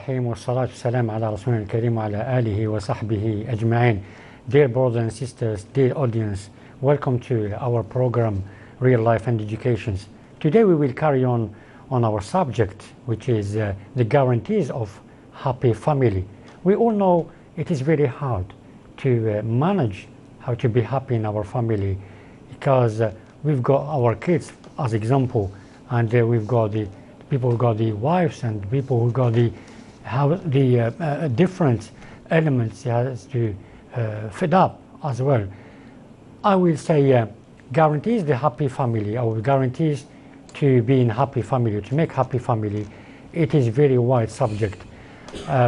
الرحيم والصلاة والسلام على رسولنا الكريم وعلى آله وصحبه أجمعين. Dear brothers and sisters, dear audience, welcome to our program Real Life and Education. Today we will carry on our subject, which is the guarantees of happy family. We all know it is very hard to manage how to be happy in our family, because we've got our kids as example, and we've got the people who got the wives and people who got the different elements has to fit up as well. I will say guarantees the happy family, or guarantees to be in happy family, to make happy family. It is very wide subject.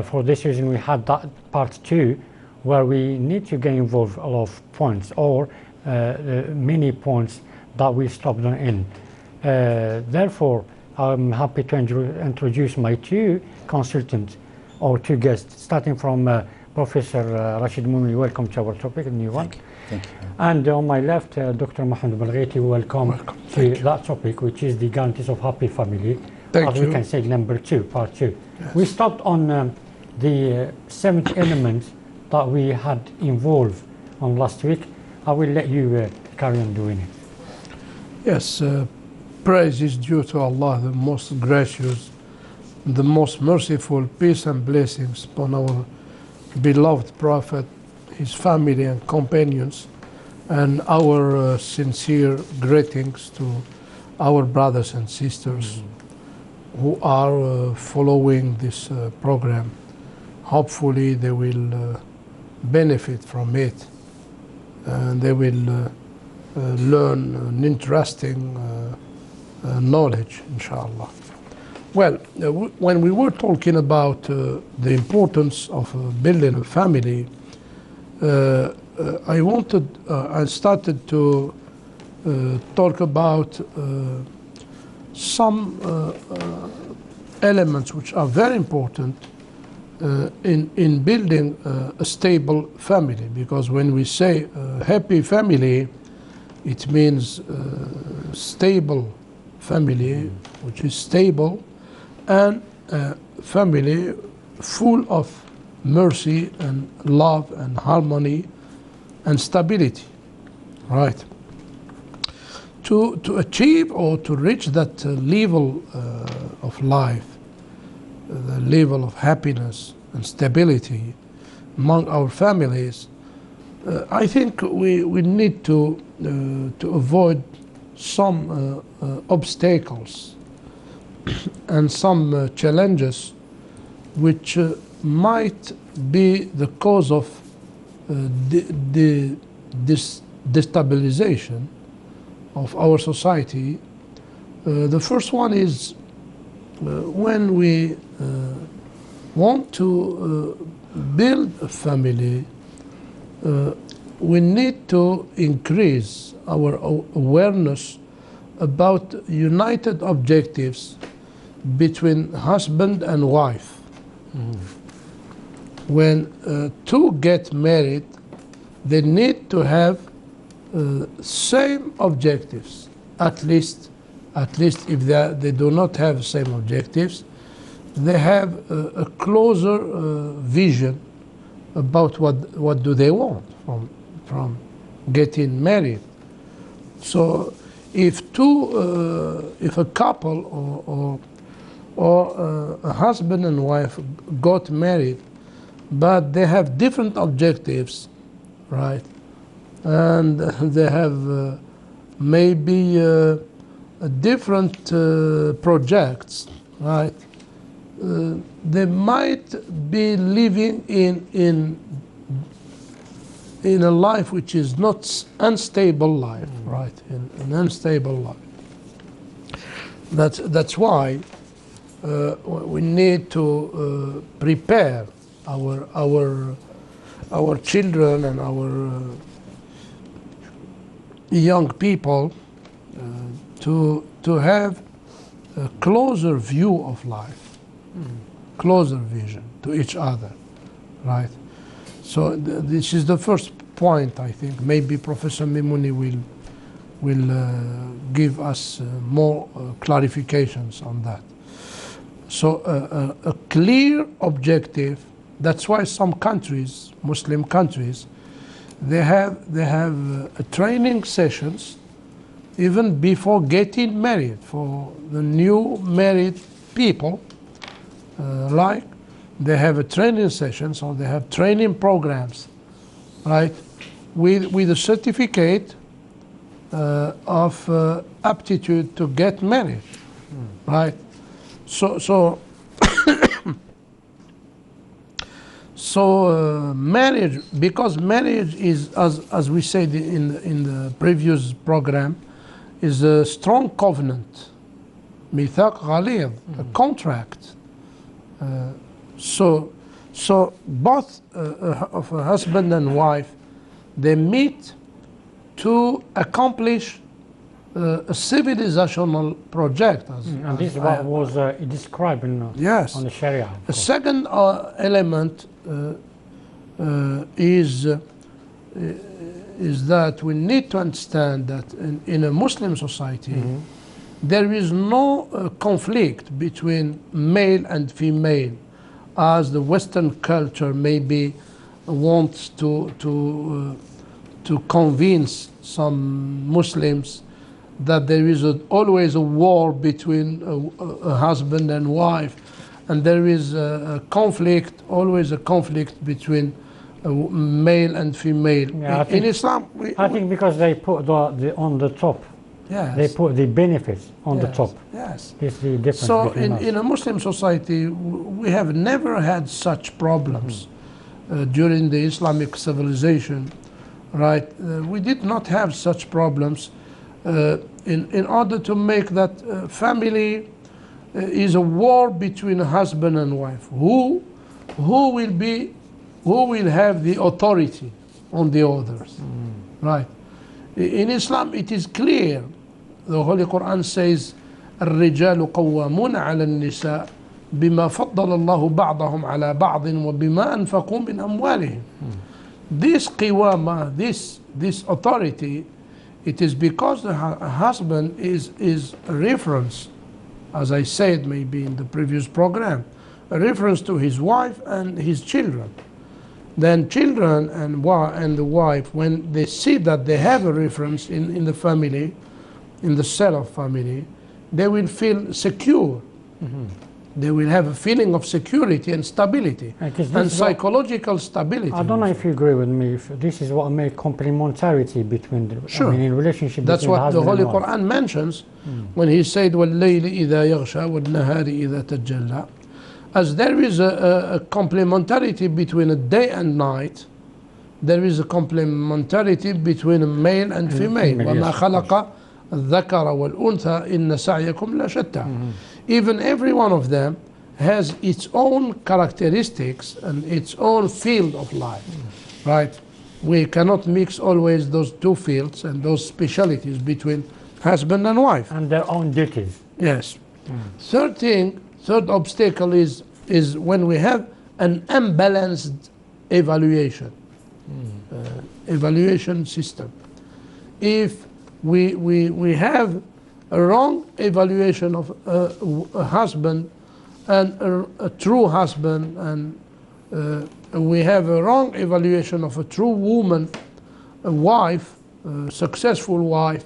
For this reason we had that part 2, where we need to get involved a lot of points, or many points that we stopped on in. Therefore I'm happy to introduce my 2 consultants or 2 guests, starting from Professor Rashid Moumini. Welcome to our topic, the new one. Thank you. And on my left, Dr. Mohamed Belghaiti. Welcome to that topic, which is the guarantees of happy family. As we can say, number 2, part 2. Yes. We stopped on the 7th element that we had involved on last week. I will let you carry on doing it. Yes. Praise is due to Allah, the most gracious, the most merciful. Peace and blessings upon our beloved Prophet, his family and companions, and our sincere greetings to our brothers and sisters who are following this program. Hopefully they will benefit from it, and they will learn an interesting knowledge, inshallah. Well, when we were talking about the importance of building a family, I started to talk about some elements which are very important in building a stable family, because when we say happy family, it means stable family, which is stable, and family full of mercy and love and harmony and stability, right? To achieve or to reach that level of life, the level of happiness and stability among our families, I think we need to avoid some obstacles and some challenges which might be the cause of this destabilization of our society. The first one is when we want to build a family, we need to increase our awareness about united objectives between husband and wife. When two get married, they need to have same objectives, at least if they do not have same objectives, they have a closer vision about what do they want from getting married. So if a couple or a husband and wife got married, but they have different objectives, right? And they have maybe different projects, right? They might be living in a life which is not unstable life, right? In an unstable life. That's why we need to prepare our children and our young people to have a closer view of life, closer vision to each other, right? So this is the first point, I think. Maybe Professor Mimouni will give us more clarifications on that. So a clear objective. That's why some countries, Muslim countries, they have training sessions even before getting married for the new married people. Like they have a training sessions or they have training programs, right, with a certificate of aptitude to get married, right? So marriage, because marriage is, as we said in the previous program, is a strong covenant, ميثاق غليظ, a contract. So both of a husband and wife, they meet to accomplish a civilizational project. And this is what was described in, yes. on the Sharia. The second element is that we need to understand that in a Muslim society, there is no conflict between male and female, as the Western culture maybe wants to convince some Muslims that there is always a war between a husband and wife, and there is a conflict, always a conflict between male and female. Yeah, in Islam, I think because they put the on the top. Yes. They put the benefits on the Yes, top. yes. It's the difference So between us. in a Muslim society, we have never had such problems during the Islamic civilization, right? We did not have such problems. In order to make that family is a war between husband and wife. Who will have the authority on the others, right? In Islam, it is clear. The Holy Quran says, الرجال قوامون على النساء بما فضل الله بعضهم على بعض وبما أنفقوا من أموالهم. This qiwama, this authority, it is because the husband is a reference, as I said maybe in the previous program, a reference to his wife and his children. Then children and the wife, when they see that they have a reference in the family, in the cell of family, they will feel secure. They will have a feeling of security and stability and psychological stability. I don't know if you agree with me. If this is what makes complementarity between the in relationship. That's between what the Holy Quran mentions when He said, وَاللَّيْلِ إِذَا يَغْشَى وَالنَّهَارِ إِذَا تَجَلَّى. As there is a complementarity between a day and night, there is a complementarity between a male and female. وَمَا خَلَقَ الذَّكَرَ وَالْأُنْثَى إِنَّ سَعْيَكُمْ لَشَتَّى. Even every one of them has its own characteristics and its own field of life, right? We cannot mix always those two fields and those specialities between husband and wife. And their own duties. Yes. Third obstacle is when we have an unbalanced evaluation, evaluation system. If we have a wrong evaluation of a husband and a true husband, and we have a wrong evaluation of a true woman, a wife, a successful wife,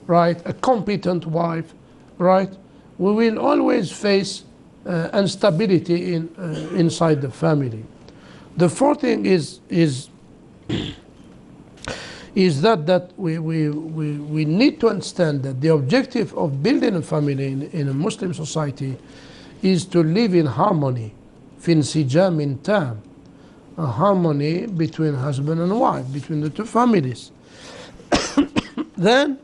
right, a competent wife, right, we will always face instability inside the family. The fourth thing is that we need to understand that the objective of building a family in a Muslim society is to live in harmony, في انسجام تام, a harmony between husband and wife, between the two families. Then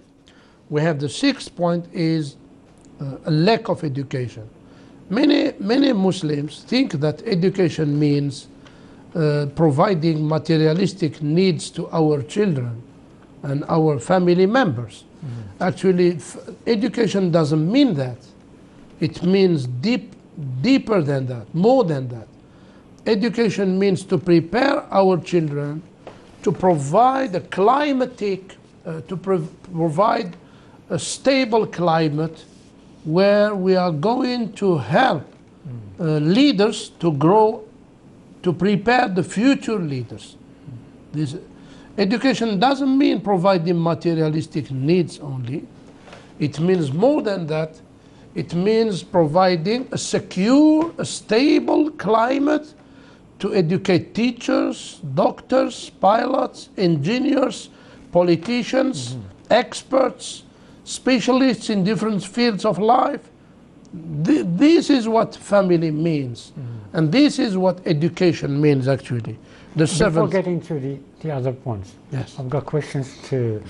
we have the sixth point is a lack of education. Many Muslims think that education means providing materialistic needs to our children and our family members. Actually, education doesn't mean that. It means deeper than that, more than that. Education means to prepare our children to provide a climatic, provide a stable climate where we are going to help leaders to grow, to prepare the future leaders. This education doesn't mean providing materialistic needs only. It means more than that. It means providing a secure, a stable climate to educate teachers, doctors, pilots, engineers, politicians, experts, specialists in different fields of life. This is what family means. And this is what education means, actually. Before getting to the other points, yes, I've got questions to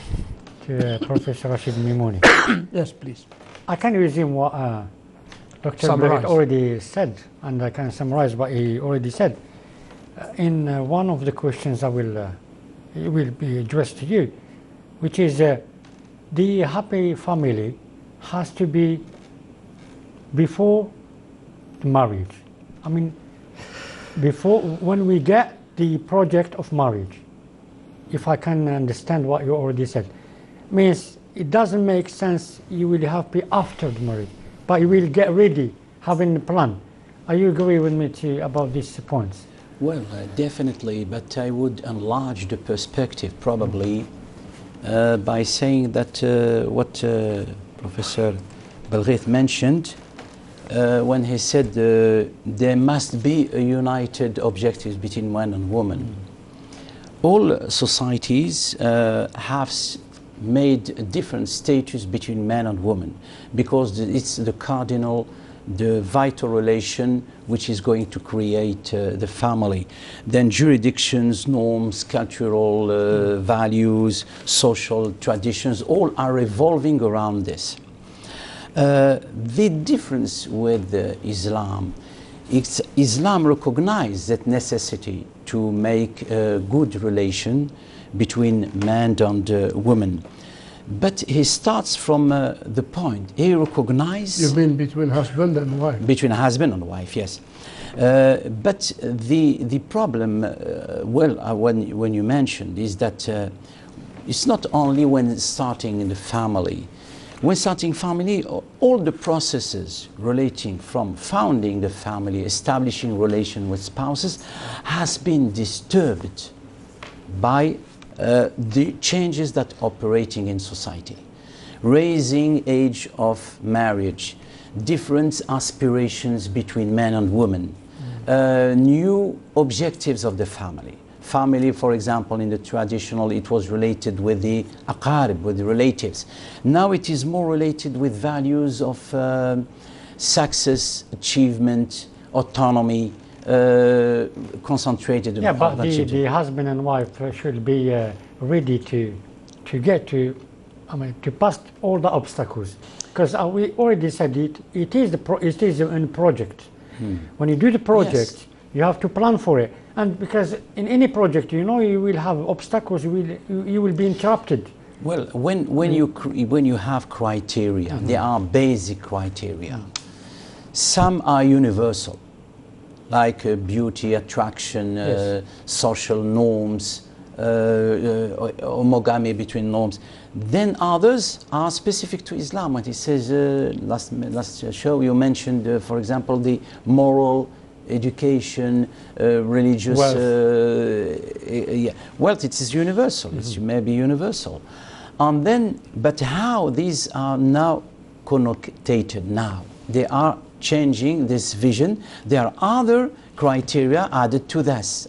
Professor Rashid Mimouni. Yes, please. I can resume what Dr. Blagit already said, and I can summarize what he already said. In one of the questions it will be addressed to you, which is the happy family has to be before the marriage. I mean, before, when we get the project of marriage, if I can understand what you already said, means it doesn't make sense you will have be after the marriage, but you will get ready, having a plan. Are you agree with me about these points? Well, definitely, but I would enlarge the perspective probably by saying that what Professor Belghith mentioned when he said there must be a united objective between man and woman. All societies have made different status between man and woman because it's the cardinal, the vital relation which is going to create the family. Then jurisdictions, norms, cultural values, social traditions, all are revolving around this. The difference with Islam, Islam recognizes that necessity to make a good relation between man and woman. But he starts from the point. He recognizes... You mean between husband and wife? Between husband and wife, yes. But the problem, when you mentioned, is that it's not only when starting in the family. When starting family, all the processes relating from founding the family, establishing relation with spouses, has been disturbed by the changes that are operating in society. Raising age of marriage, different aspirations between men and women, new objectives of the family. Family, for example, in the traditional, it was related with the aqarib, with the relatives. Now it is more related with values of success, achievement, autonomy, concentrated. Yeah, but the husband and wife should be ready to get to, to pass all the obstacles. Because we already said it is a project. When you do the project, yes, you have to plan for it. And because in any project, you know, you will have obstacles, you will be interrupted. Well, when you have criteria, there are basic criteria. Some are universal, like beauty, attraction, yes, social norms, homogamy between norms. Then others are specific to Islam. When he says, last show you mentioned, for example, the moral education, religious wealth, it is universal. It may be universal. And then, but how these are now connotated now? They are changing this vision. There are other criteria added to this.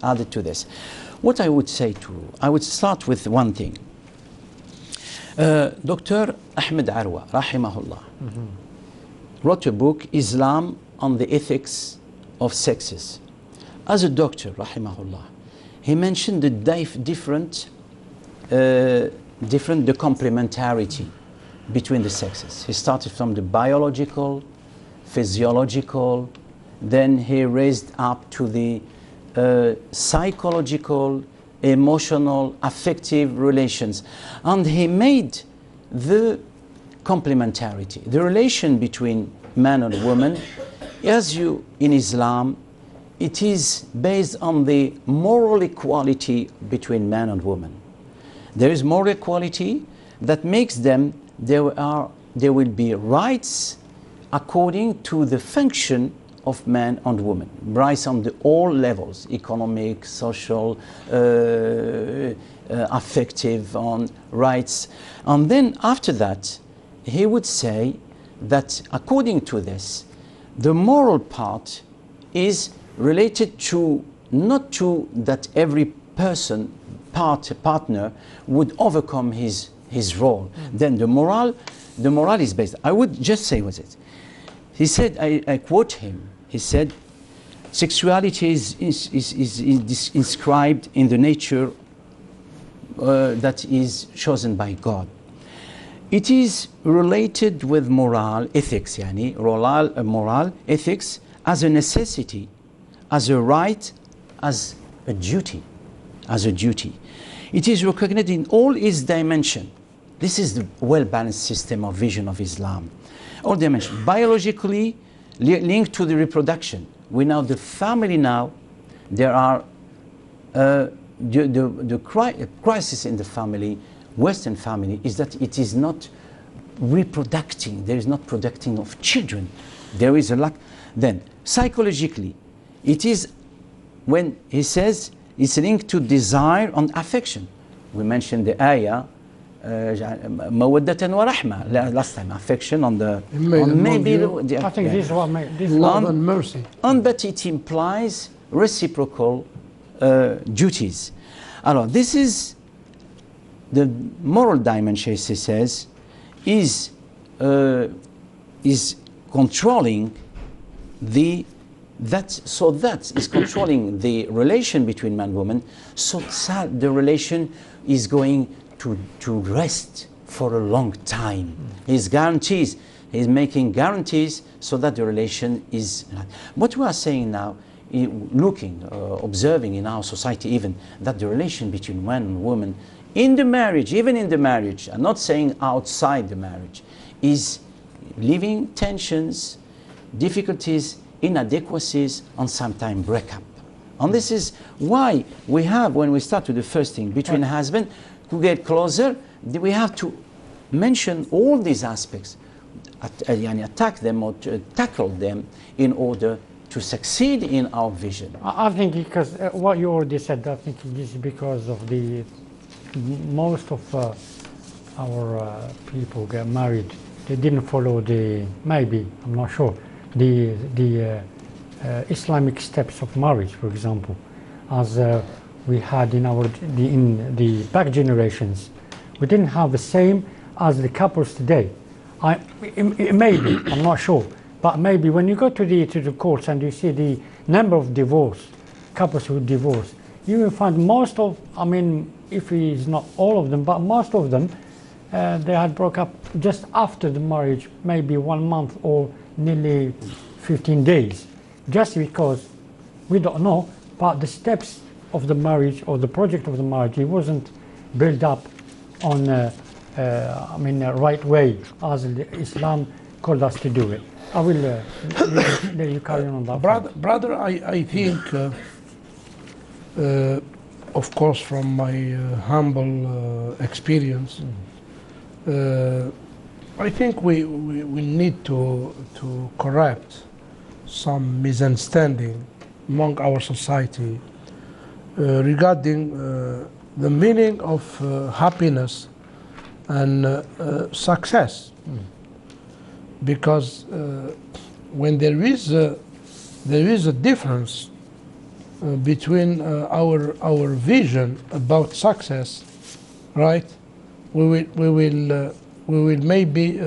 What I would say I would start with one thing. Dr. Ahmed Arwa, rahimahullah, wrote a book, Islam on the Ethics of Sexes. As a doctor, rahimahullah, he mentioned the different the complementarity between the sexes. He started from the biological, physiological, then he raised up to the psychological, emotional, affective relations. And he made the complementarity, the relation between man and woman. As in Islam, it is based on the moral equality between man and woman. There is moral equality that makes them, there will be rights according to the function of man and woman, rights on all levels, economic, social, affective, on rights. And then after that, he would say that according to this, the moral part is related to, not to that every person, partner would overcome his role. Then the moral is based. I would just say what it. He said, I quote him, he said, sexuality is inscribed in the nature that is chosen by God. It is related with moral ethics, moral ethics as a necessity, as a right, as a duty, It is recognized in all its dimensions. This is the well-balanced system of vision of Islam. All dimensions, biologically linked to the reproduction. We know the family now, there are the crisis in the family, Western family, is that it is not reproducing. There is not producing of children. There is a lack. Then psychologically, it is when he says it's linked to desire and affection. We mentioned the ayah, mawaddatan wa rahma, last time, affection on the maybe. I think this is what made this love and mercy. But it implies reciprocal duties. Alors, this is the moral dimension, he says, is controlling that is controlling the relation between man and woman, so that the relation is going to rest for a long time. He's making guarantees so that the relation is. What we are saying now, looking, observing in our society even, that the relation between man and woman in the marriage, even in the marriage, I'm not saying outside the marriage, is living tensions, difficulties, inadequacies, and sometimes breakup. And this is why we have, when we start with the first thing, between husband, to get closer, we have to mention all these aspects, attack them or to tackle them in order to succeed in our vision. I think because what you already said, I think this is because of the most of our people get married. They didn't follow maybe, I'm not sure, the Islamic steps of marriage, for example, as we had in the back generations. We didn't have the same as the couples today. It may be, I'm not sure, but maybe when you go to the courts and you see the number of couples who divorce, you will find most of, if it's not all of them, but most of them, they had broke up just after the marriage, maybe 1 month or nearly 15 days, just because we don't know, but the steps of the marriage or the project of the marriage, it wasn't built up on the right way as Islam called us to do it. I will let you carry on that. Brother, I think, of course, from my humble experience, I think we need to correct some misunderstanding among our society regarding the meaning of happiness and success. Because when there is a difference between our vision about success, right? We will maybe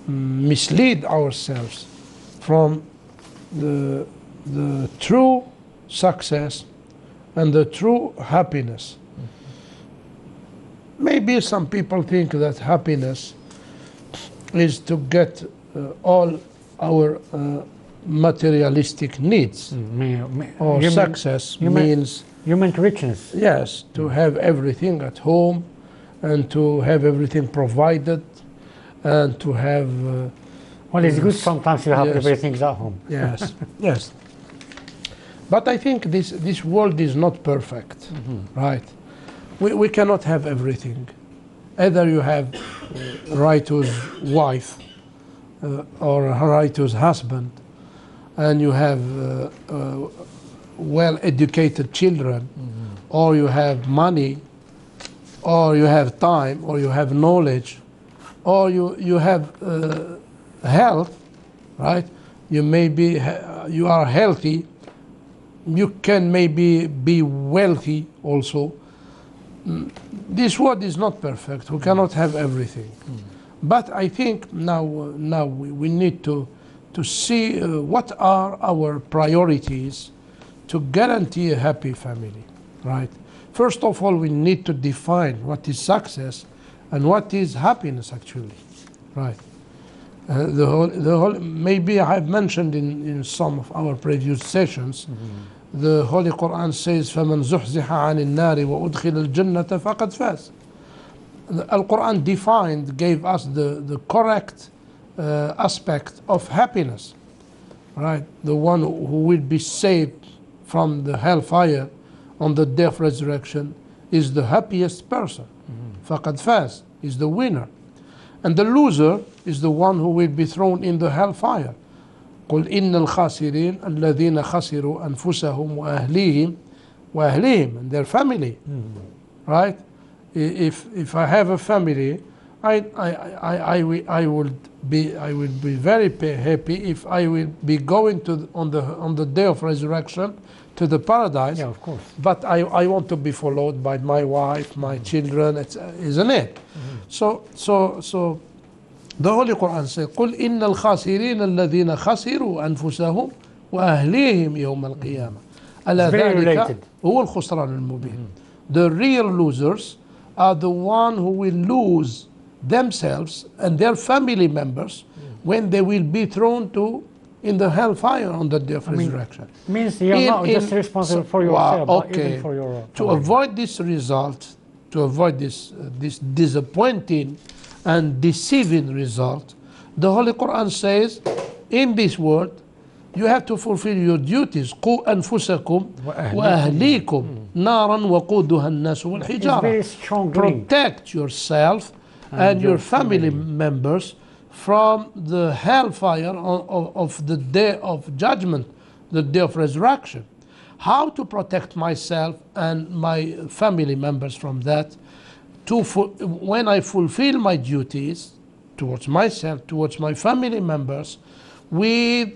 mislead ourselves from the true success and the true happiness. Maybe some people think that happiness is to get all our materialistic needs, or success means... You meant richness. Yes, to have everything at home and to have everything provided and to have... well, it's good sometimes to have everything at home. Yes, yes. But I think this world is not perfect, right? We cannot have everything. Either you have righteous wife or Haraitus husband, and you have well-educated children, or you have money, or you have time, or you have knowledge, or you have health, right? You you are healthy. You can maybe be wealthy also. This world is not perfect. We cannot have everything. But I think now we need to see what are our priorities to guarantee a happy family, right? First of all, we need to define what is success and what is happiness actually, right? The whole, maybe I have mentioned in some of our previous sessions, the Holy Quran says, فَمَنْ زُحْزِحَ عَنِ النَّارِ وَأُدْخِلَ الْجَنَّةَ فَقَدْ فَازَ. The Al-Quran defined, gave us the correct aspect of happiness, right? The one who will be saved from the hellfire on the day of resurrection is the happiest person. فَقَدْ فَازَ is the winner. And the loser is the one who will be thrown in the hellfire. قُلْ إِنَّ الْخَاسِرِينَ الَّذِينَ خَسِرُوا أَنفُسَهُمْ وَأَهْلِيهِمْ and their family, right? If I have a family, I will be very happy if I will be going to on the day of resurrection to the paradise. Yeah, of course. But I want to be followed by my wife, my children, isn't it? So the Holy Quran says, قُلْ إِنَّ الْخَاسِرِينَ الَّذِينَ خَسِرُوا أَنفُسَهُمْ وَأَهْلِيهِمْ يَوْمَ الْقِيَامَةِ أَلَا ذَلِكَ هُوَ الْخُسْرَانُ الْمُبِينُ. The real losers are the one who will lose themselves and their family members when they will be thrown in the hellfire on the day of resurrection. Means you are not just responsible for yourself, but even for your to avoid this result, to avoid this disappointing and deceiving result, the Holy Quran says, in this world, you have to fulfill your duties. قُوا أَنفُسَكُمْ وَأَهْلِيكُمْ نَارًا وَقُودُهَا النَّاسُ وَالْحِجَارَةُ. Protect yourself and your family members from the hellfire of the day of judgment, the day of resurrection. How to protect myself and my family members from that? When I fulfill my duties towards myself, towards my family members, with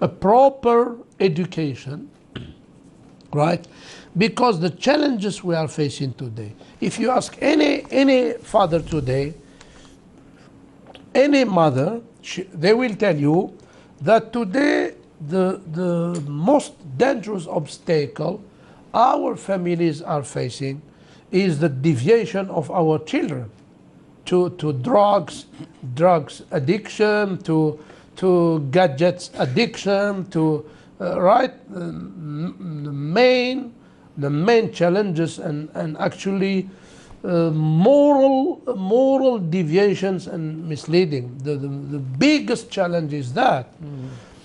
a proper education, right? Because the challenges we are facing today, if you ask any father today, any mother, they will tell you that today the most dangerous obstacle our families are facing is the deviation of our children to drugs addiction, to gadgets addiction, to right, the main challenges and actually moral deviations and misleading. The biggest challenge is that.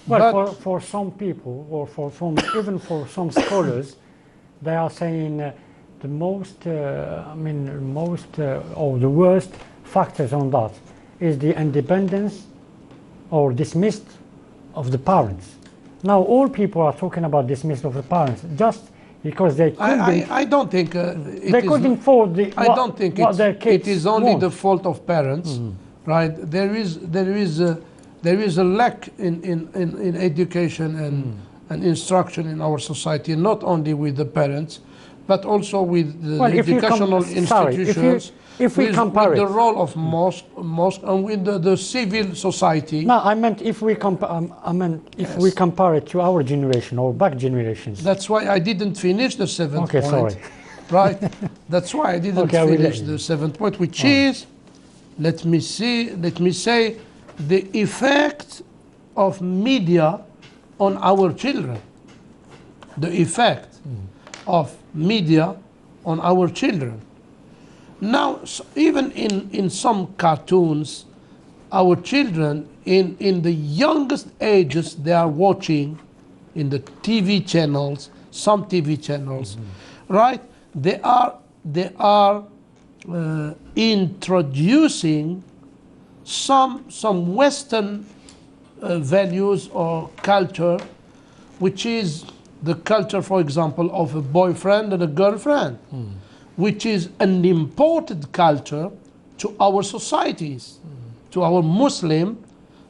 Well, for some people, or even for some scholars, they are saying the worst factors on that is the independence or dismissed of the parents. Now all people are talking about dismissal of the parents just because they couldn't. I don't think they couldn't afford the. I don't think it is only the fault of parents, right? There is a lack in education and instruction in our society, not only with the parents, but also with the educational institutions. If we compare with the role of mosque and with the civil society. No, I meant if we compare it to our generation or back generations. That's why I didn't finish the seventh point. Sorry. Right. That's why I didn't finish the seventh point, which is, let me say, the effect of media on our children. The effect of media on our children. Now, even in some cartoons, our children in the youngest ages, they are watching in the TV channels, some TV channels, right? They are introducing some Western values or culture, which is the culture, for example, of a boyfriend and a girlfriend, which is an imported culture to our societies, to our Muslim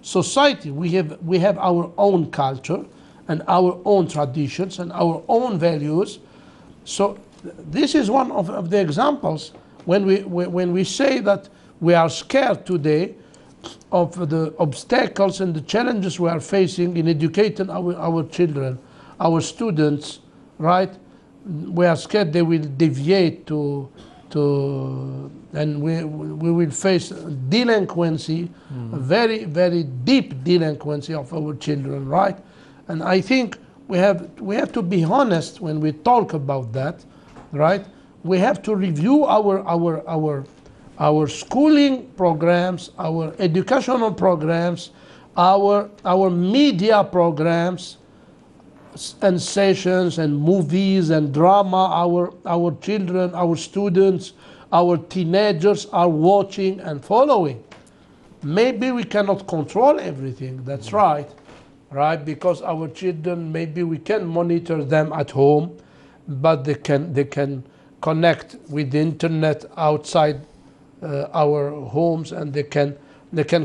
society. We have our own culture and our own traditions and our own values. So this is one of the examples when we say that we are scared today of the obstacles and the challenges we are facing in educating our children, our students, right? We are scared they will deviate and we will face delinquency, a very, very deep delinquency of our children, right? And I think we have to be honest when we talk about that, right? We have to review our schooling programs, our educational programs, our media programs and sessions and movies and drama our children, our students, our teenagers are watching and following. Maybe we cannot control everything, that's right, because our children, maybe we can monitor them at home, but they can connect with the internet outside our homes, and they can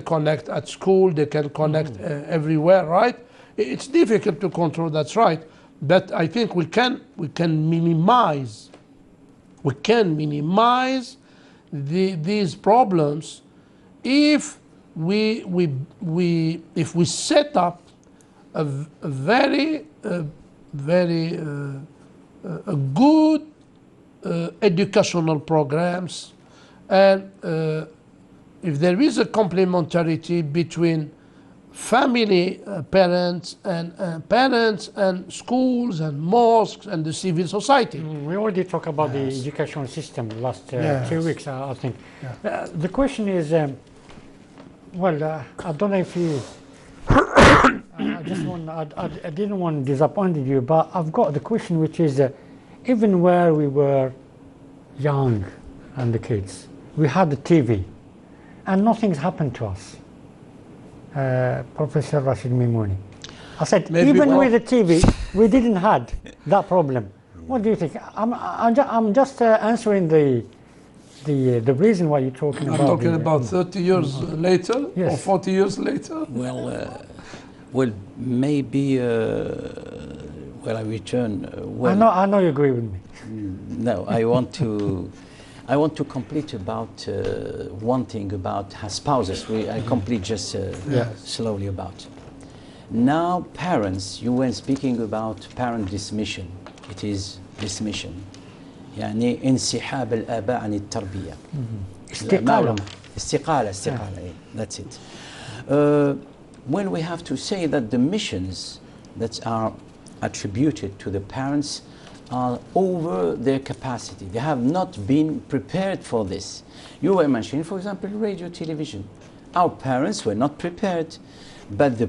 connect at school, they can connect everywhere, right? It's difficult to control, that's right, but I think we can minimize these problems if we set up a very good educational programs, and if there is a complementarity between family, parents and schools and mosques and the civil society. We already talked about the educational system last 2 weeks, I think. Yeah. The question is, I don't know if you, I didn't want to disappoint you, but I've got the question, which is, even where we were young and the kids, we had the TV, and nothing's happened to us. Professor Rashid Mimouni, I said, maybe even with the TV, we didn't had that problem. What do you think? I'm just answering the reason why you're talking about. I'm talking about 30 years later, yes, or 40 years later. Well, maybe. I return. I know you agree with me. No, I want to complete about one thing about spouses. I complete just slowly about. Now parents, you were speaking about parent dismission. It is dismission. يعني انسحاب الآباء عن التربية. استقالة. That's it. When we have to say that the missions that are attributed to the parents are over their capacity. They have not been prepared for this. You were mentioning, for example, radio, television. Our parents were not prepared, but the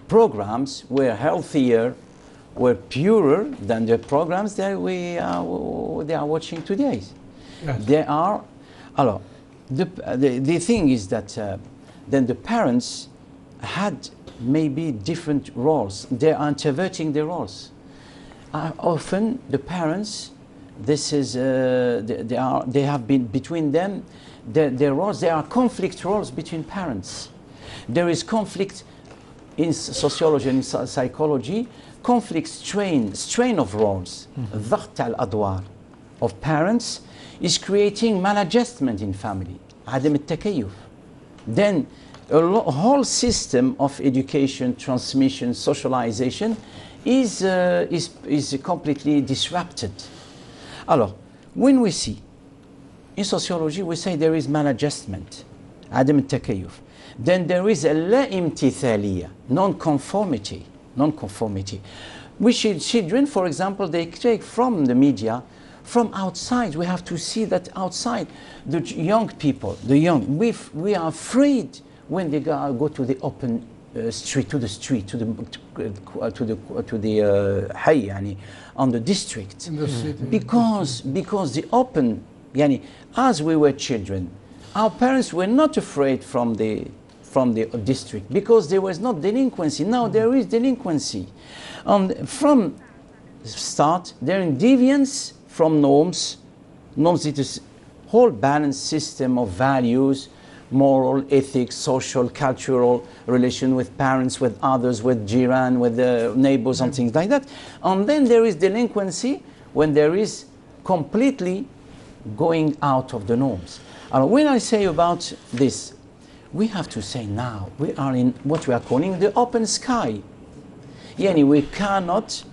programs were healthier, were purer than the programs that they are watching today. Yes. They are. Alors, the thing is that then the parents had maybe different roles. They are interverting their roles. Often the parents, this is they have been between them, their roles. There are conflict roles between parents. There is conflict in sociology and in psychology. Conflict strain of roles. ضغط على الأدوار of parents is creating maladjustment in family. عدم التكيف. Then a whole system of education, transmission, socialization is completely disrupted. Alors, when we see in sociology, we say there is maladjustment, عدم التكيف. Then there is a لا امتثالية, non-conformity. Which children, for example, they take from the media, from outside. We have to see that outside, the young people, we are afraid when they go to the open street, to the حي يعني on the district, in the city. because the open يعني as we were children, our parents were not afraid from the from the district because there was not delinquency. Now there is delinquency. From start, there is deviance from norms. Norms, it is whole balanced system of values, moral, ethics, social, cultural relation with parents, with others, with jiran, with the neighbors and things like that. And then there is delinquency when there is completely going out of the norms. And when I say about this, we have to say now we are in what we are calling the open sky. Yani we cannot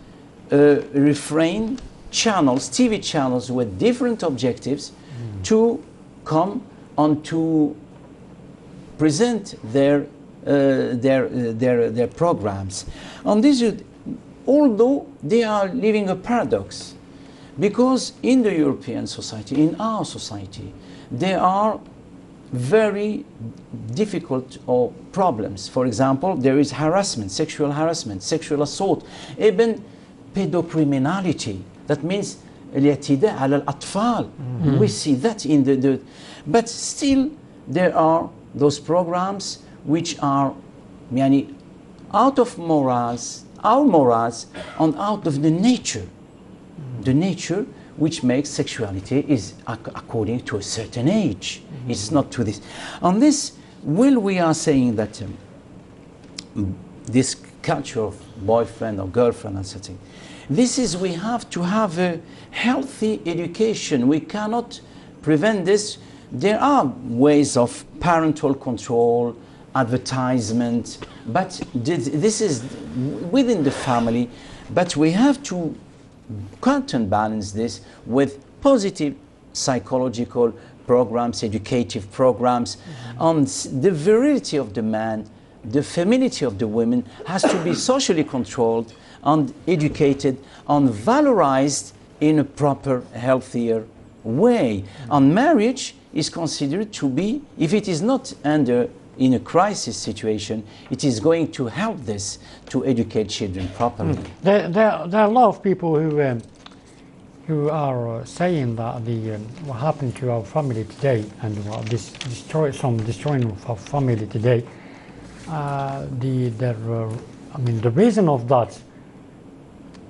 refrain channels, TV channels with different objectives to come and to present their programs. And this is, although they are living a paradox, because in the European society, in our society, there are very difficult problems. For example, there is harassment, sexual assault, even pedocriminality. That means الاعتداء على الأطفال. We see that in the but still there are those programs which are يعني, out of morals, our morals, and out of the nature which makes sexuality is according to a certain age. It's not to this. On this, will we are saying that this culture of boyfriend or girlfriend and such thing, this is, we have to have a healthy education. We cannot prevent this. There are ways of parental control, advertisement, but this is within the family. But we have to counterbalance this with positive psychological programs, educative programs, and the virility of the man, the femininity of the women has to be socially controlled and educated and valorized in a proper, healthier way. And marriage is considered to be, if it is not in a crisis situation, it is going to help this to educate children properly. There are a lot of people who are saying that what happened to our family today and destroying of our family today, the reason of that,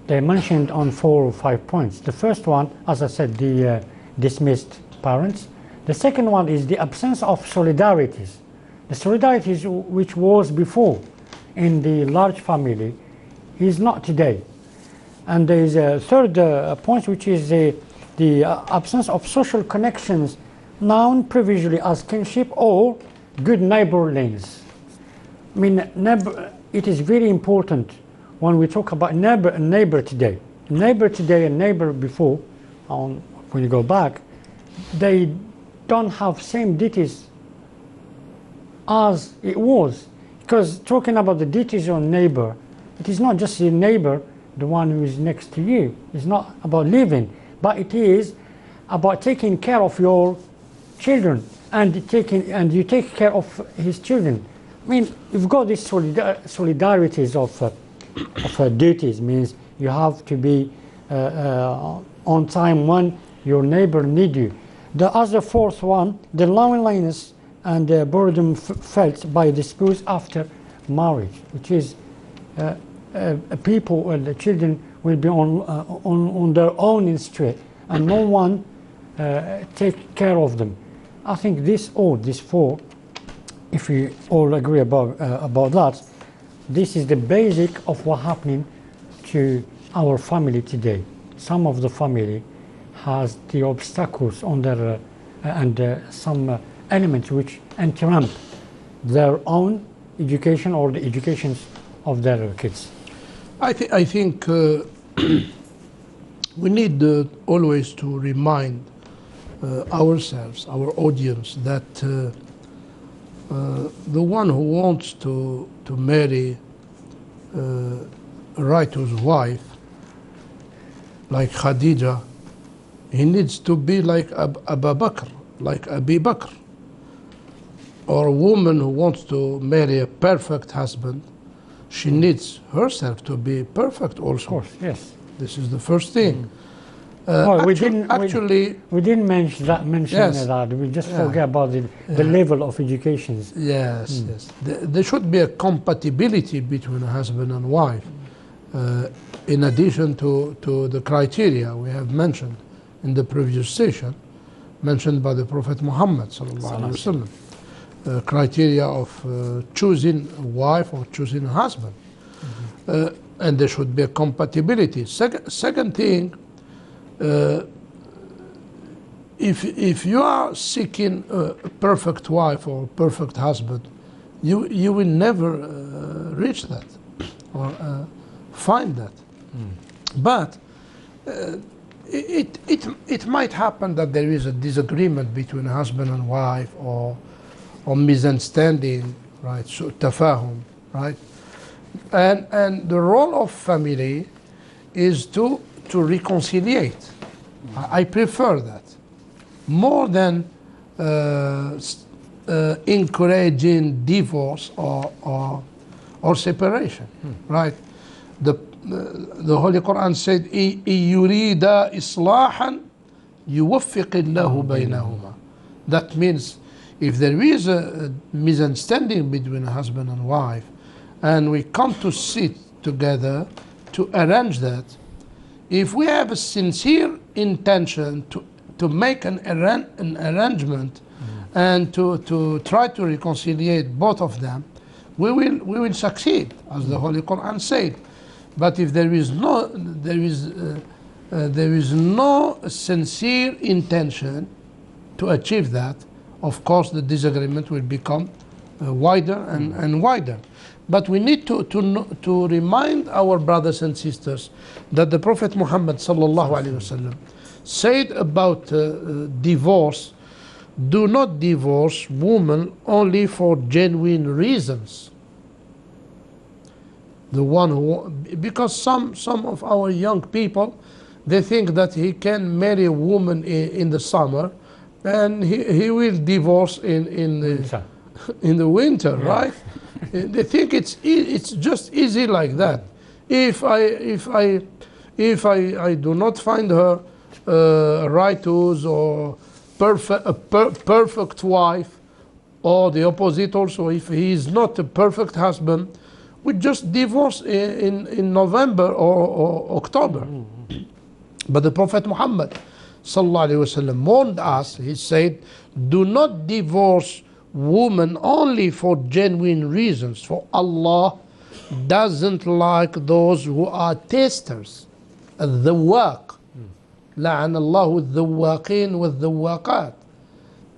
they mentioned on 4 or 5 points. The first one, as I said, the dismissed parents. The second one is the absence of solidarities. The solidarities which was before in the large family is not today. And there is a third point, which is the absence of social connections known previously as kinship or good neighborliness. I mean, it is very important when we talk about neighbor today. Neighbor today and neighbor before, when you go back, they don't have same duties as it was. Because talking about the duties on neighbor, it is not just your neighbor, the one who is next to you. It's not about living, but it is about taking care of your children and you take care of his children. I mean, you've got these solidarities of duties, means you have to be on time when your neighbor needs you. The other fourth one, the loneliness and the burden felt by the spouse after marriage, which is people, the children will be on their own in street and no one take care of them. I think these four, if we all agree about that, this is the basic of what happening to our family today. Some of the family has the obstacles on their and some elements which interrupt their own education or the educations of their kids. I think we need always to remind ourselves, our audience, that the one who wants to marry a righteous wife, like Khadija, he needs to be like Abu Bakr, like Abi Bakr. Or a woman who wants to marry a perfect husband, she needs herself to be perfect also. Of course, yes. This is the first thing. Well, actually, we didn't mention that. Yes. That we just forget about the level of education. yes, yes. There should be a compatibility between a husband and wife, in addition to the criteria we have mentioned in the previous session, mentioned by the Prophet Muhammad sallallahu alaihi wasallam. Criteria of choosing a wife or choosing a husband, and there should be a compatibility. Second thing, if you are seeking a perfect wife or a perfect husband, you will never reach that or find that. But it might happen that there is a disagreement between husband and wife, or misunderstanding, right? So tafahum, right? And the role of family is to reconciliate. I prefer that more than encouraging divorce or separation, right? The Holy Quran said, إِن يُرِيدَ إِصْلَاحًا يُوَفِّقِ اللَّهُ بَيْنَهُمَا. That means if there is a misunderstanding between a husband and wife, and we come to sit together to arrange that, if we have a sincere intention to make an arrangement and to try to reconcile both of them, we will succeed, as the Holy Quran said. But if there is no sincere intention to achieve that, of course the disagreement will become wider and wider. But we need to remind our brothers and sisters that the Prophet Muhammad sallallahu alaihi wasallam said about divorce: do not divorce women only for genuine reasons. The one who, because some of our young people, they think that he can marry a woman in the summer, and he will divorce in the winter, right? They think it's just easy like that. If I do not find her righteous or perfect wife, or the opposite also, if he is not a perfect husband, we just divorce in November or October. But the Prophet Muhammad sallallahu alaihi wasallam warned us. He said, do not divorce women only for genuine reasons, for Allah doesn't like those who are testers. الذواق لعن الله الذواقين والذواقات.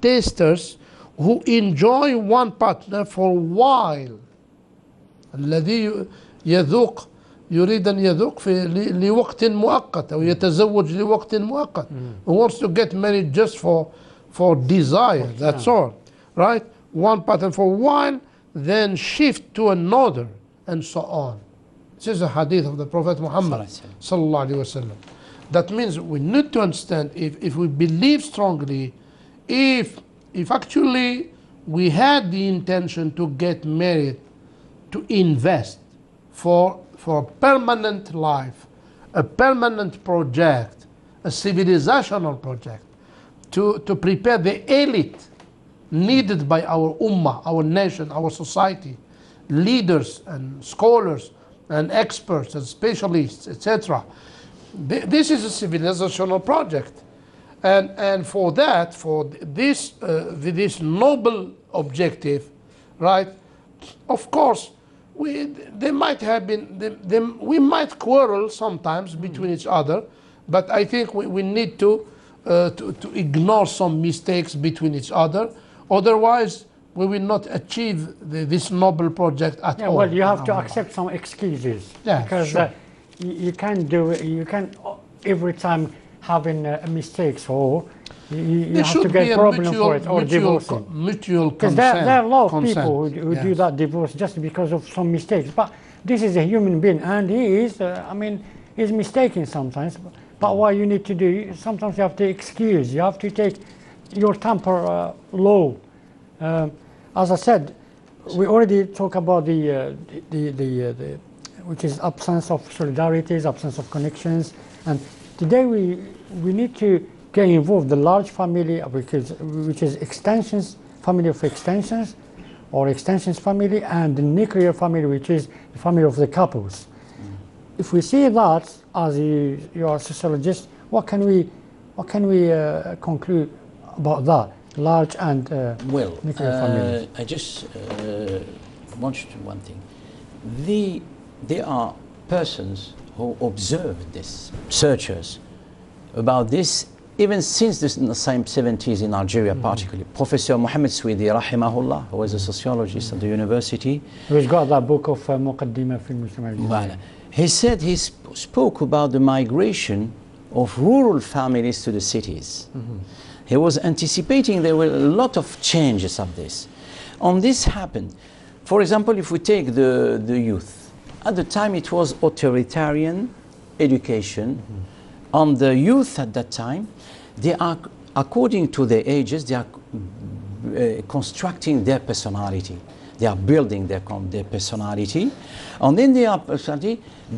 Testers who enjoy one partner for a while. الذي يذوق يريد أن يذوق لوقت مؤقت أو يتزوج لوقت مؤقت. Who wants to get married just for desire, that's all, right? One partner for a while, then shift to another, and so on. This is a hadith of the Prophet Muhammad sallallahu alaihi wasallam. That means we need to understand, if we believe strongly, if actually we had the intention to get married, to invest for a permanent life, a permanent project, a civilizational project, to prepare the elite needed by our ummah, our nation, our society, leaders and scholars and experts and specialists, etc. This is a civilizational project, and for that, for this noble objective, right? Of course, we might quarrel sometimes between each other, but I think we need to ignore some mistakes between each other. Otherwise, we will not achieve this noble project at all. Well, you have to accept some excuses, because sure. You can't do it. You can't every time having mistakes, or you have to get a problem for it, or divorcing. Mutual consent. Because there are a lot of people who do that divorce just because of some mistakes. But this is a human being, and he is, he's mistaken sometimes. But what you need to do, sometimes you have to excuse. You have to take your temper low. As I said, we already talked about the which is absence of solidarities, absence of connections, and today we we need to get involved the large family, which is extensions, family of extensions, or extensions family, and the nuclear family, which is the family of the couples. If we see that as you are a sociologist, what can we conclude about that large and nuclear family? I just want to one thing. There are persons who observed this, researchers, about this even since the same 70s in Algeria, particularly. Professor Mohammed Swedi, rahimahullah, who was a sociologist at the university. Who's got that book of Muqaddimah fi al-Mujtama al-Jazairi. He said he spoke about the migration of rural families to the cities. He was anticipating there were a lot of changes of this. On this happened. For example, if we take the youth, at the time it was authoritarian education. On the youth at that time, they are, according to their ages, they are constructing their personality. They are building their personality. And then they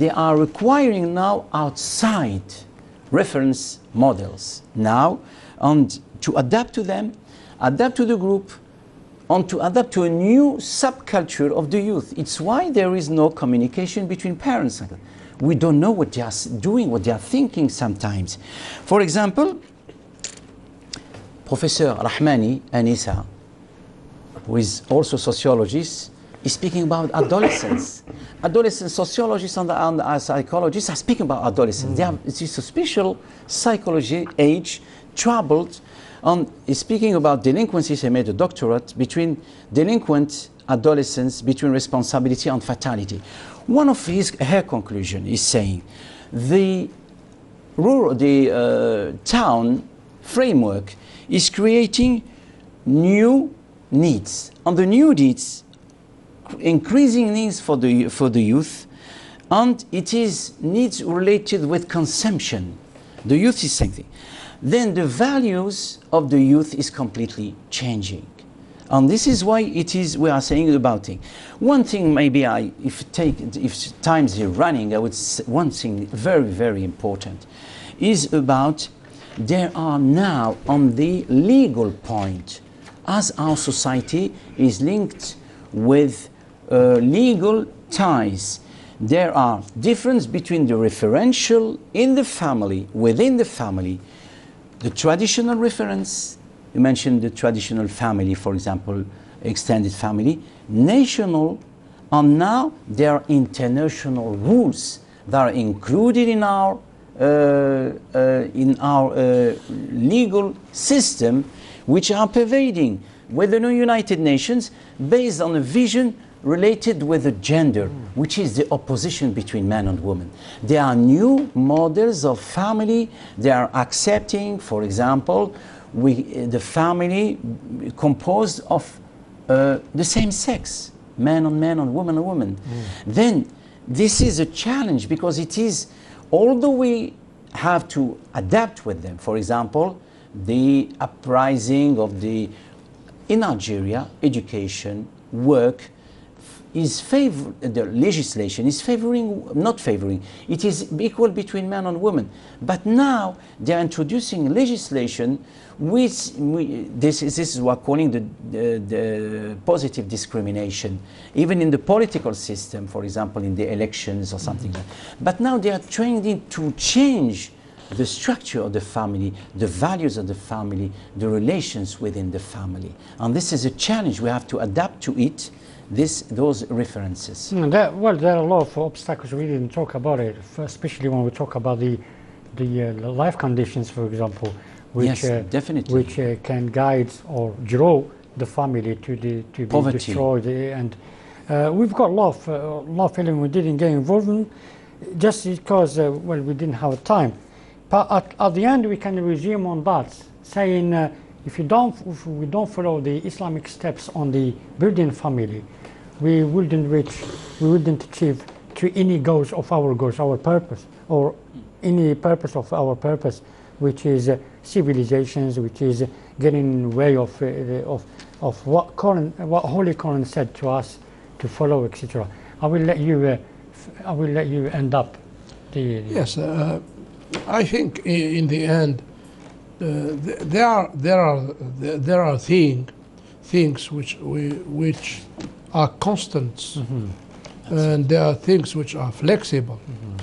are requiring now outside reference models now, and to adapt to them, adapt to the group, and to adapt to a new subculture of the youth. It's why there is no communication between parents. We don't know what they are doing, what they are thinking sometimes. For example, Professor Rahmani Anissa, who is also sociologist, is speaking about adolescents. Adolescent sociologists and psychologists are speaking about adolescents. It's a special psychology age, troubled, and is speaking about delinquencies. He made a doctorate between delinquent adolescents, between responsibility and fatality. One of her conclusion is saying the town framework is creating new needs, and the new needs, increasing needs for the youth, and it is needs related with consumption. The youth is something. Then the values of the youth is completely changing. And this is why we are saying about it. One thing maybe if time is running, I would say one thing very, very important is about there are now on the legal point, as our society is linked with legal ties, there are differences between the referential in the family, within the family, the traditional reference. You mentioned the traditional family, for example, extended family, national, and now there are international rules that are included in our legal system, which are pervading within the United Nations based on a vision related with the gender, which is the opposition between man and woman. There are new models of family. They are accepting, for example, the family composed of the same sex, man on man and woman on woman. Then this is a challenge, because it is, although we have to adapt with them. For example, the uprising of in Algeria, education, work, the legislation is not favoring, it is equal between man and woman. But now they are introducing legislation which, this is what we're calling the positive discrimination, even in the political system, for example, in the elections or something like that. But now they are trying to change the structure of the family, the values of the family, the relations within the family. And this is a challenge. We have to adapt to it. Those references. Well, there are a lot of obstacles. We didn't talk about it, especially when we talk about the life conditions, for example, which definitely, which can guide or draw the family to be destroyed. And we've got a lot of elements we didn't get involved in, just because well, we didn't have time. But at the end, we can resume on that, saying if we don't follow the Islamic steps on the building family, we wouldn't achieve to any goals, our purpose, or any purpose of our purpose, which is civilizations, which is getting in the way of what Holy Quran said to us to follow, etc. I will let you end up the. Yes. I think in the end, there are things which are constants, and there are things which are flexible.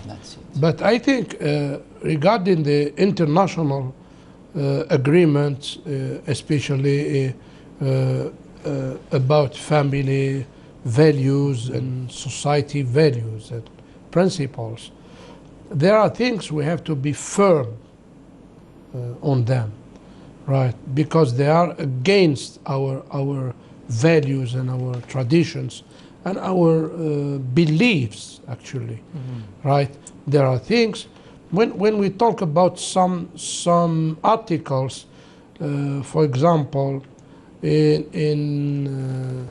That's it. But I think regarding the international agreements, especially about family values and society values and principles, there are things we have to be firm on them, right? Because they are against our values and our traditions and our beliefs, actually, right? There are things, when we talk about some articles, for example, in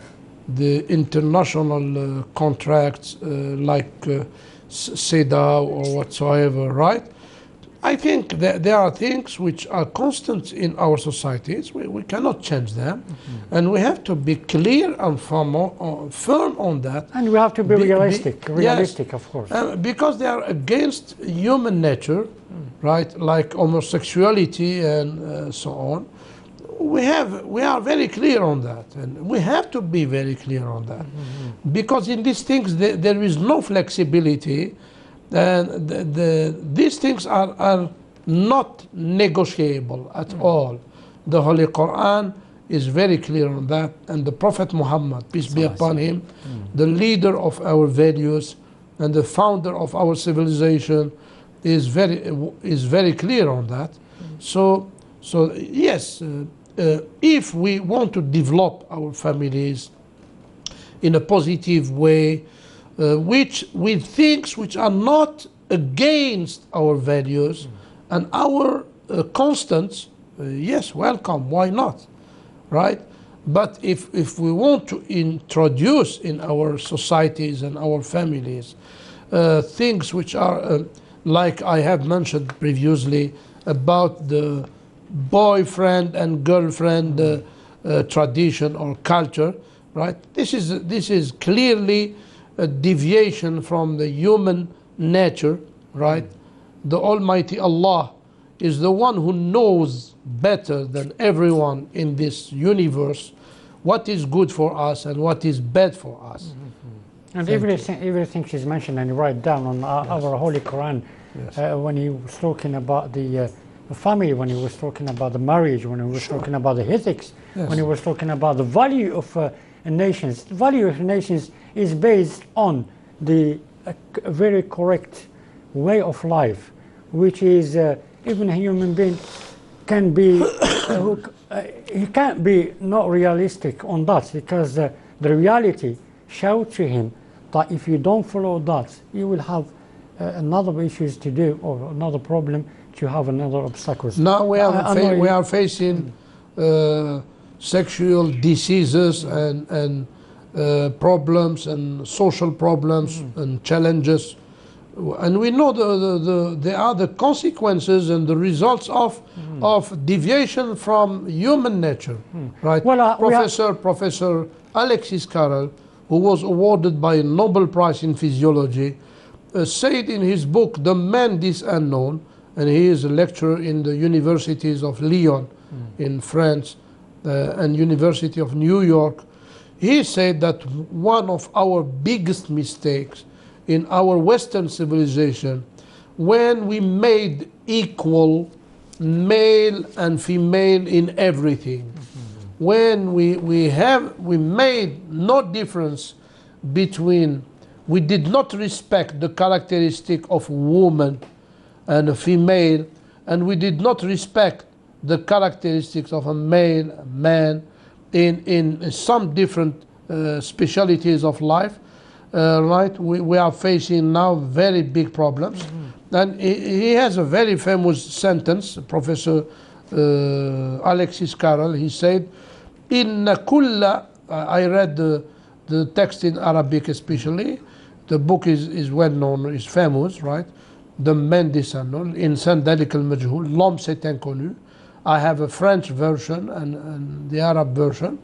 the international contracts like CEDAW or whatsoever, right? I think that there are things which are constant in our societies. We cannot change them. And we have to be clear and firm on that. And we have to be realistic, yes, of course. Because they are against human nature, right? Like homosexuality and so on. We are very clear on that, and we have to be very clear on that. Because in these things there is no flexibility, and these things are not negotiable at all. The Holy Quran is very clear on that, and the Prophet Muhammad, peace be upon him, the leader of our values and the founder of our civilization, is very clear on that. So yes, if we want to develop our families in a positive way, with things which are not against our values and our constants, yes, welcome, why not, right? But if we want to introduce in our societies and our families things which are, like I have mentioned previously, about the boyfriend and girlfriend tradition or culture, right? This is clearly a deviation from the human nature, right? The Almighty Allah is the one who knows better than everyone in this universe what is good for us and what is bad for us. And everything is mentioned and write down on our Holy Quran. When he was talking about the family, when he was talking about the marriage, when he was talking about the ethics, when he was talking about the value of nations. The value of nations is based on the very correct way of life, which is even a human being can be, he can't be not realistic on that, because the reality showed to him that if you don't follow that, you will have another issues to do, or another problem to have, another obstacles. Now we are facing sexual diseases and problems and social problems and challenges, and we know there are the consequences and the results of deviation from human nature, right? Well, Professor Alexis Carrel, who was awarded by a Nobel Prize in Physiology, said in his book The Man This Unknown, and he is a lecturer in the universities of Lyon in France and University of New York. He said that one of our biggest mistakes in our Western civilization, when we made equal male and female in everything, when we made no difference between, we did not respect the characteristic of woman and a female, and we did not respect the characteristics of a male, man, in some different specialities of life, right? We are facing now very big problems. And he has a very famous sentence, Professor Alexis Carrel. He said, "Inna kulla," I read the text in Arabic especially. The book is well known, is famous, right? The Man This Unknown, Insan Dalik al-Majhoul, L'homme c'est inconnu. I have a French version and the Arab version.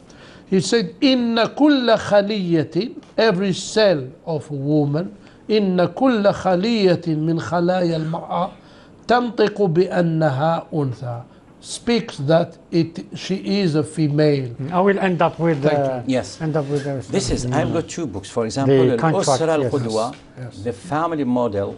He said, "Inna kulla khaliyatin," every cell of a woman, "Inna kulla khaliyatin min khalaya al-mar'a تنطق بأنها أنثى, speaks that she is a female. I will end up with Yes. end up with This is, I've got two books, for example, الأسرة القدوة, the family model,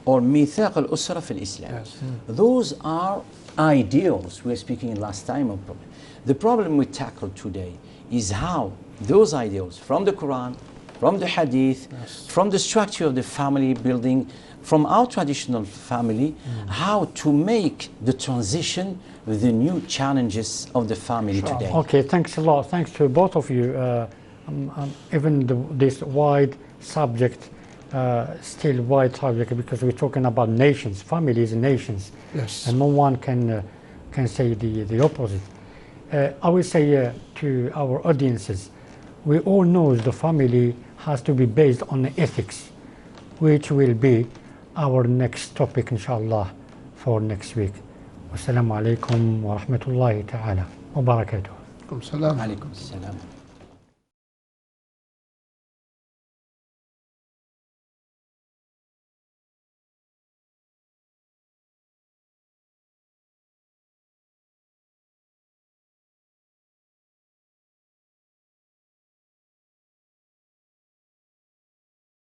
or ميثاق الأسرة في الإسلام. Those are ideals. We were speaking last time of problem. The problem we tackle today is how those ideals from the Quran, from the Hadith, from the structure of the family building, from our traditional family, how to make the transition with the new challenges of the family today. Okay, thanks a lot. Thanks to both of you. Even this wide subject, still wide subject, because we're talking about nations, families, nations, and no one can say the opposite. I will say to our audiences, we all know the family has to be based on ethics, which will be our next topic, inshallah, for next week. Wassalamu alaikum wa rahmatullahi ta'ala wa barakatuh. Alaikum salam. عليكم السلام.